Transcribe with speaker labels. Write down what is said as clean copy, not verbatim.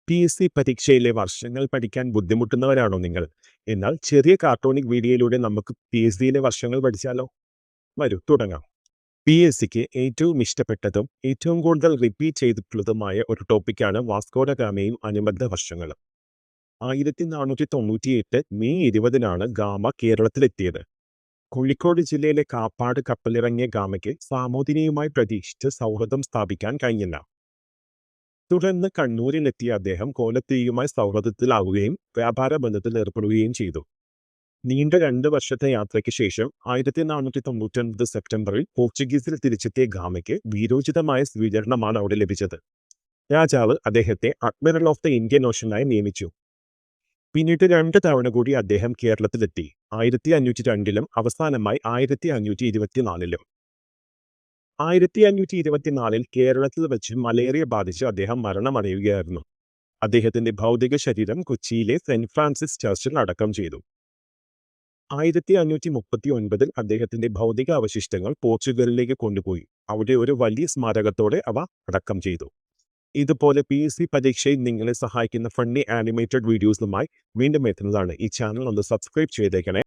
Speaker 1: PSC പരീക്ഷയിലെ വർഷങ്ങൾ പഠിക്കാൻ ബുദ്ധിമുട്ടുന്നവരാണോ നിങ്ങൾ? എന്നാൽ ചെറിയ കാർട്ടൂണിക് വീഡിയോയിലൂടെ നമുക്ക് PSCയിലെ വർഷങ്ങൾ പഠിച്ചാലോ? വരൂ തുടങ്ങാം. PSCക്ക് ഏറ്റവും ഇഷ്ടപ്പെട്ടതും ഏറ്റവും കൂടുതൽ റിപ്പീറ്റ് ചെയ്തിട്ടുള്ളതുമായ ഒരു ടോപ്പിക്കാണ് വാസ്കോ ഡ ഗാമയും അനുബന്ധ വർഷങ്ങളും. 1498 മെയ് 20-നാണ് ഗാമ കേരളത്തിലെത്തിയത്. കോഴിക്കോട് ജില്ലയിലെ കാപ്പാട് കപ്പലിറങ്ങിയ ഗാമയ്ക്ക് സാമൂതിരിയുമായി പ്രതീക്ഷിച്ച് സൗഹൃദം സ്ഥാപിക്കാൻ കഴിഞ്ഞില്ല. തുടർന്ന് കണ്ണൂരിലെത്തിയ അദ്ദേഹം കോലത്തിരിയുമായി സൗഹൃദത്തിലാവുകയും വ്യാപാര ബന്ധത്തിൽ ഏർപ്പെടുകയും ചെയ്തു. നീണ്ട 2 വർഷത്തെ യാത്രയ്ക്ക് ശേഷം 1499 സെപ്റ്റംബറിൽ പോർച്ചുഗീസിൽ തിരിച്ചെത്തിയ ഗാമയ്ക്ക് വീരോചിതമായ സ്വീകരണമാണ് അവിടെ ലഭിച്ചത്. രാജാവ് അദ്ദേഹത്തെ അഡ്മിറൽ ഓഫ് ദ ഇന്ത്യൻ ഓഷനായി നിയമിച്ചു. പിന്നീട് 2 തവണ കൂടി അദ്ദേഹം കേരളത്തിലെത്തി. 1502-ലും അവസാനമായി 1524-ലും. 1524-ൽ കേരളത്തിൽ വെച്ച് മലേറിയ ബാധിച്ച് അദ്ദേഹം മരണമടയുകയായിരുന്നു. അദ്ദേഹത്തിന്റെ ഭൗതിക ശരീരം കൊച്ചിയിലെ സെന്റ് ഫ്രാൻസിസ് ചർച്ചിൽ അടക്കം ചെയ്തു. 1539-ൽ അദ്ദേഹത്തിന്റെ ഭൗതിക അവശിഷ്ടങ്ങൾ പോർച്ചുഗലിലേക്ക് കൊണ്ടുപോയി. അവിടെ ഒരു വലിയ സ്മാരകത്തോടെ അവ അടക്കം ചെയ്തു. ഇതുപോലെ PSC പരീക്ഷയിൽ നിങ്ങളെ സഹായിക്കുന്ന ഫണ്ണി ആനിമേറ്റഡ് വീഡിയോസുമായി വീണ്ടും എത്തുന്നതാണ്. ഈ ചാനൽ ഒന്ന് സബ്സ്ക്രൈബ് ചെയ്തേക്കണേ.